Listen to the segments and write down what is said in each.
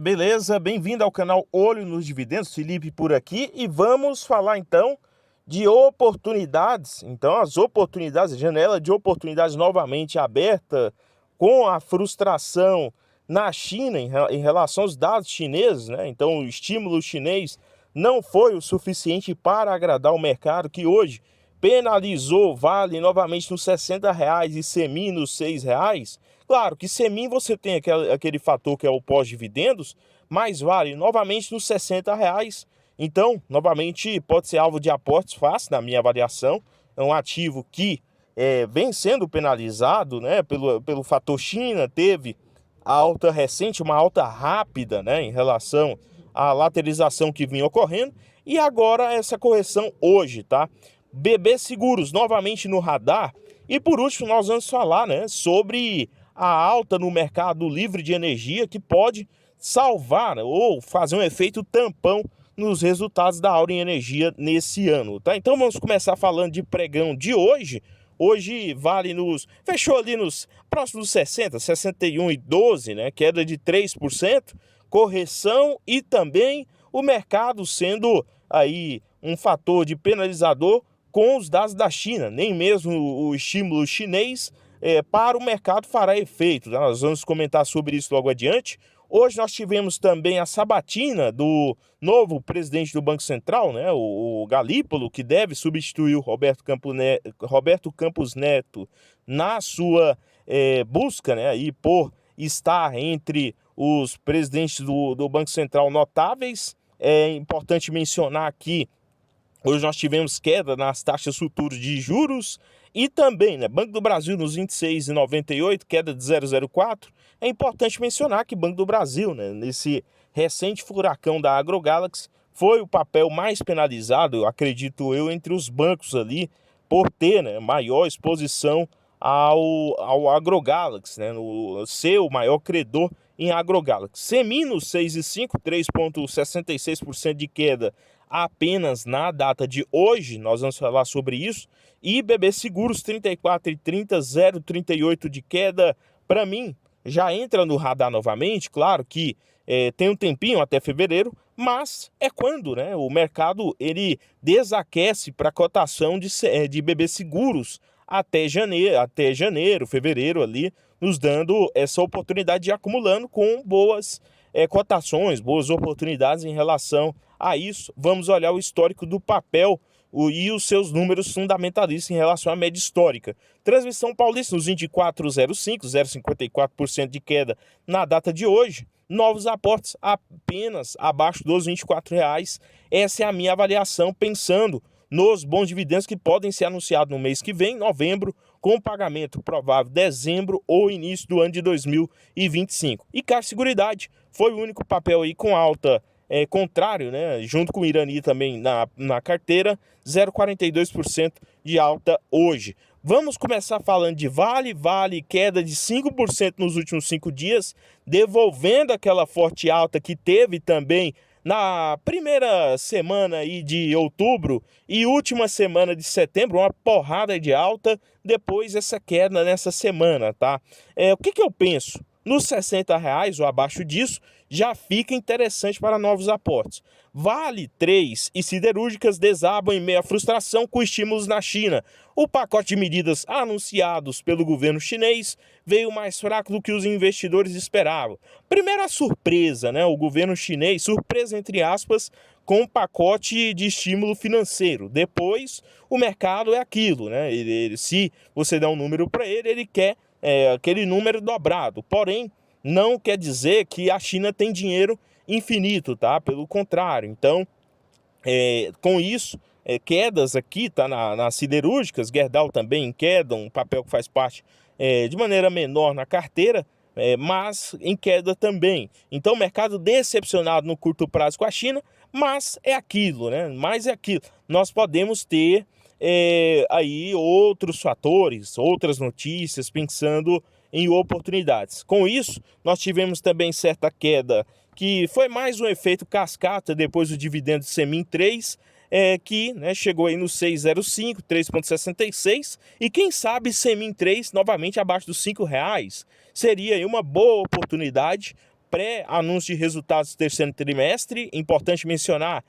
Beleza, bem-vindo ao canal Olho nos Dividendos, Felipe por aqui, e vamos falar então de oportunidades. Então, as oportunidades, a janela de oportunidades novamente aberta, com a frustração na China em relação aos dados chineses, né? Então, o estímulo chinês não foi o suficiente para agradar o mercado, que hoje penalizou Vale novamente nos R$ 60 e Semin nos R$ 6. Claro que Semin você tem aquele fator que é o pós-dividendos, mas Vale novamente nos R$ 60. Então, novamente, pode ser alvo de aportes fácil, na minha avaliação. É um ativo que vem sendo penalizado, né, pelo fator China, teve a alta recente, uma alta rápida, né, em relação à lateralização que vinha ocorrendo, e agora essa correção hoje, tá? BB Seguros novamente no radar. E por último, nós vamos falar, né, sobre a alta no mercado livre de energia, que pode salvar, né, ou fazer um efeito tampão nos resultados da Auren Energia nesse ano, tá? Então vamos começar falando de pregão de hoje. Hoje Vale fechou ali nos próximos 60, 61,12, né? Queda de 3%, correção, e também o mercado sendo aí um fator de penalizador com os dados da China. Nem mesmo o estímulo chinês para o mercado fará efeito, tá? Nós vamos comentar sobre isso logo adiante. Hoje nós tivemos também a sabatina do novo presidente do Banco Central, né, o Galípolo, que deve substituir o Roberto Campos Neto na sua busca, né, aí por estar entre os presidentes do Banco Central notáveis. É importante mencionar aqui, hoje nós tivemos queda nas taxas futuras de juros e também, né, Banco do Brasil nos 26,98, queda de 0,04. É importante mencionar que Banco do Brasil, né, nesse recente furacão da AgroGalaxy, foi o papel mais penalizado, acredito eu, entre os bancos ali, por ter, né, maior exposição ao AgroGalaxy, né, ser o maior credor em AgroGalaxy. Semin nos 6,5, 3,66% de queda apenas na data de hoje, nós vamos falar sobre isso. E BB Seguros 34,30, 0,38 de queda. Para mim, já entra no radar novamente. Claro que tem um tempinho até fevereiro, mas é quando, né, o mercado ele desaquece para a cotação de BB Seguros até janeiro, fevereiro ali, nos dando essa oportunidade de ir acumulando com boas cotações, boas oportunidades em relação a isso. Vamos olhar o histórico do papel e os seus números fundamentalistas em relação à média histórica. Transmissão Paulista nos 24,05, 0,54% de queda na data de hoje. Novos aportes apenas abaixo dos R$ 24. Essa é a minha avaliação, pensando nos bons dividendos que podem ser anunciados no mês que vem, novembro, com pagamento provável dezembro ou início do ano de 2025. E Caixa Seguridade foi o único papel aí com alta contrário, né, junto com o Irani também na carteira, 0,42% de alta hoje. Vamos começar falando de Vale, queda de 5% nos últimos 5 dias, devolvendo aquela forte alta que teve também na primeira semana aí de outubro e última semana de setembro, uma porrada de alta, depois essa queda nessa semana, tá? O que eu penso? Nos R$ 60 ou abaixo disso, já fica interessante para novos aportes. Vale 3 e siderúrgicas desabam em meio à frustração com estímulos na China. O pacote de medidas anunciados pelo governo chinês veio mais fraco do que os investidores esperavam. Primeiro a surpresa, né? O governo chinês, surpresa entre aspas, com um pacote de estímulo financeiro. Depois, o mercado é aquilo, né? Se você der um número para ele, ele quer aquele número dobrado. Porém, não quer dizer que a China tem dinheiro infinito, tá? Pelo contrário. Então, com isso, quedas aqui, tá? Nas siderúrgicas, Gerdau também em queda, um papel que faz parte de maneira menor na carteira, mas em queda também. Então, o mercado decepcionado no curto prazo com a China, mas é aquilo, né? Mas é aquilo. Nós podemos ter aí outros fatores, outras notícias, pensando em oportunidades. Com isso, nós tivemos também certa queda, que foi mais um efeito cascata depois do dividendo de Semin 3, que, né, chegou aí no 6,05, 3,66, e quem sabe Semin 3 novamente abaixo dos R$ 5, seria aí uma boa oportunidade pré-anúncio de resultados do terceiro trimestre. Importante mencionar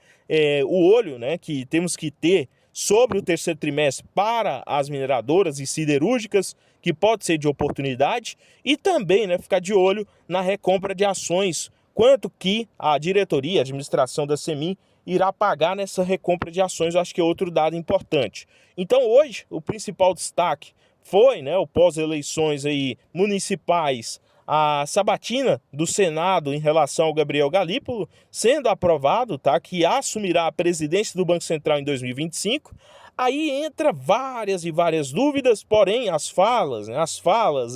o olho, né, que temos que ter sobre o terceiro trimestre para as mineradoras e siderúrgicas, que pode ser de oportunidade, e também, né, ficar de olho na recompra de ações, quanto que a diretoria, a administração da Semin, irá pagar nessa recompra de ações. Eu acho que é outro dado importante. Então hoje o principal destaque foi, né, o pós-eleições aí municipais, a sabatina do Senado em relação ao Gabriel Galípolo sendo aprovado, tá, que assumirá a presidência do Banco Central em 2025. Aí entra várias e várias dúvidas, porém as falas, né,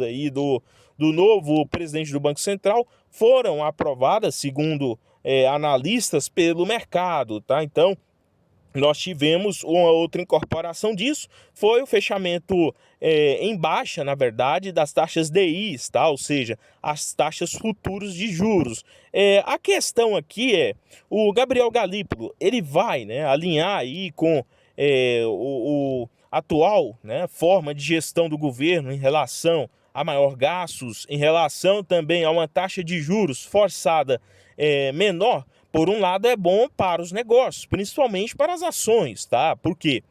aí do novo presidente do Banco Central foram aprovadas, segundo analistas, pelo mercado, tá? Então, nós tivemos uma outra incorporação disso, foi o fechamento em baixa, na verdade, das taxas DIs, tá? Ou seja, as taxas futuras de juros. A questão aqui é, o Gabriel Galípolo, ele vai, né, alinhar aí com o atual, né, forma de gestão do governo em relação a maior gastos, em relação também a uma taxa de juros forçada menor. Por um lado é bom para os negócios, principalmente para as ações, tá? Porque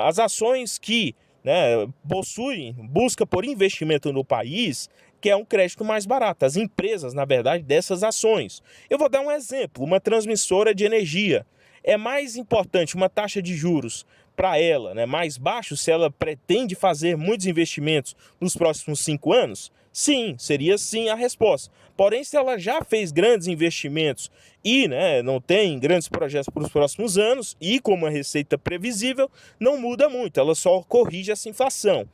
as ações que, né, possuem, busca por investimento no país, que é um crédito mais barato, as empresas, na verdade, dessas ações. Eu vou dar um exemplo, uma transmissora de energia. É mais importante uma taxa de juros para ela, né, mais baixo, se ela pretende fazer muitos investimentos nos próximos 5 anos? Sim, seria sim a resposta. Porém, se ela já fez grandes investimentos e, né, não tem grandes projetos para os próximos anos e com uma receita previsível, não muda muito, ela só corrige essa inflação.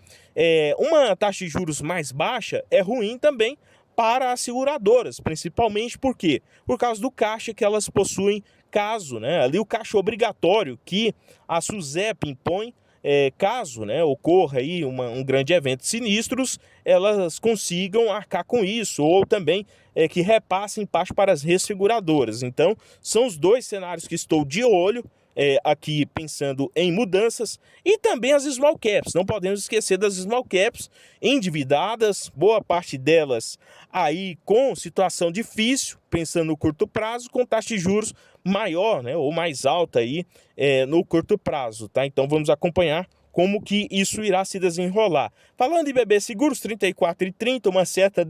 Uma taxa de juros mais baixa é ruim também para as seguradoras, principalmente por quê? Por causa do caixa que elas possuem, caso, né, ali o caixa obrigatório que a SUSEP impõe, caso, né, ocorra aí um grande evento sinistros, elas consigam arcar com isso, ou também que repassem parte para as resseguradoras. Então, são os dois cenários que estou de olho, aqui pensando em mudanças, e também as small caps. Não podemos esquecer das small caps endividadas, boa parte delas aí com situação difícil, pensando no curto prazo, com taxa de juros maior, né, ou mais alta aí no curto prazo, tá? Então vamos acompanhar como que isso irá se desenrolar. Falando em BB Seguros, 34,30, uma certa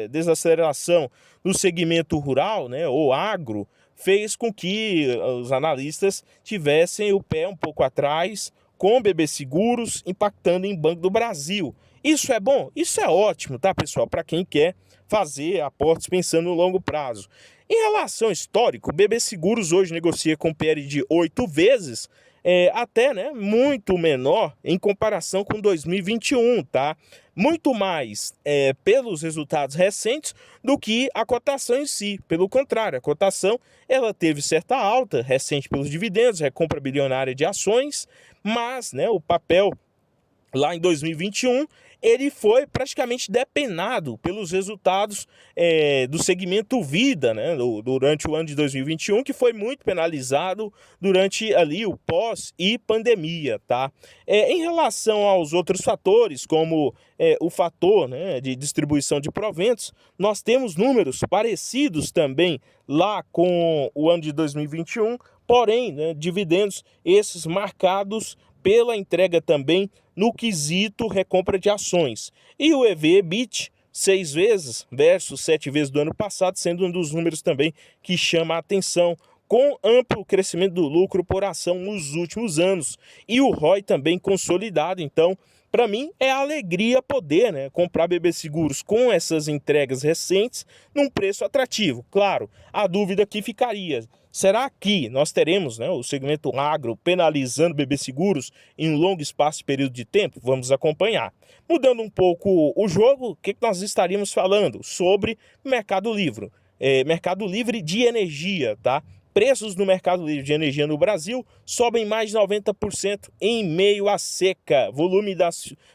desaceleração no segmento rural, né, ou agro, fez com que os analistas tivessem o pé um pouco atrás com BB Seguros, impactando em Banco do Brasil. Isso é bom? Isso é ótimo, tá, pessoal? Para quem quer fazer aportes pensando no longo prazo. Em relação ao histórico, o BB Seguros hoje negocia com PL de 8 vezes, até, né, muito menor em comparação com 2021, tá? Muito mais pelos resultados recentes do que a cotação em si. Pelo contrário, a cotação ela teve certa alta recente pelos dividendos, recompra bilionária de ações, mas, né, o papel lá em 2021, ele foi praticamente depenado pelos resultados do segmento vida, né, durante o ano de 2021, que foi muito penalizado durante ali o pós e pandemia, tá? Em relação aos outros fatores, como o fator, né, de distribuição de proventos, nós temos números parecidos também lá com o ano de 2021, porém, né, dividendos esses marcados pela entrega também no quesito recompra de ações. E o EV/EBIT, 6 vezes versus 7 vezes do ano passado, sendo um dos números também que chama a atenção, com amplo crescimento do lucro por ação nos últimos anos. E o ROI também consolidado. Então, para mim, é alegria poder, né, comprar BB Seguros com essas entregas recentes num preço atrativo. Claro, a dúvida que ficaria: será que nós teremos, né, o segmento agro penalizando BB Seguros em um longo espaço de período de tempo? Vamos acompanhar. Mudando um pouco o jogo, o que nós estaríamos falando? Sobre Mercado Livre. Mercado Livre de energia, tá? Preços no mercado livre de energia no Brasil sobem mais de 90% em meio à seca. Volume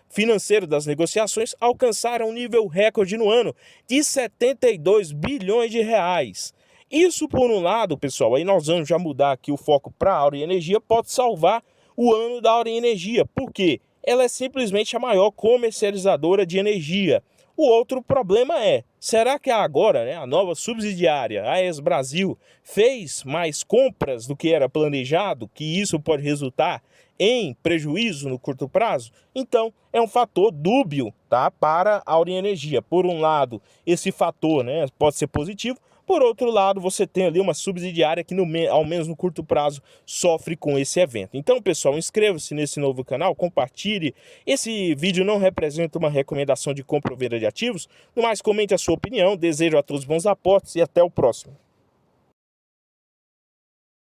financeiro das negociações alcançaram um nível recorde no ano de 72 bilhões de reais. Isso, por um lado, pessoal, aí nós vamos já mudar aqui o foco para a Auren Energia, pode salvar o ano da Auren Energia. Por quê? Ela é simplesmente a maior comercializadora de energia. O outro problema é, Será que agora, né, a nova subsidiária, a AES Brasil, fez mais compras do que era planejado, que isso pode resultar em prejuízo no curto prazo? Então, é um fator dúbio, tá, para a Auren Energia. Por um lado, esse fator, né, pode ser positivo. Por outro lado, você tem ali uma subsidiária que, ao menos no curto prazo, sofre com esse evento. Então, pessoal, inscreva-se nesse novo canal, compartilhe. Esse vídeo não representa uma recomendação de compra ou venda de ativos. No mais, comente a sua opinião. Desejo a todos bons aportes e até o próximo.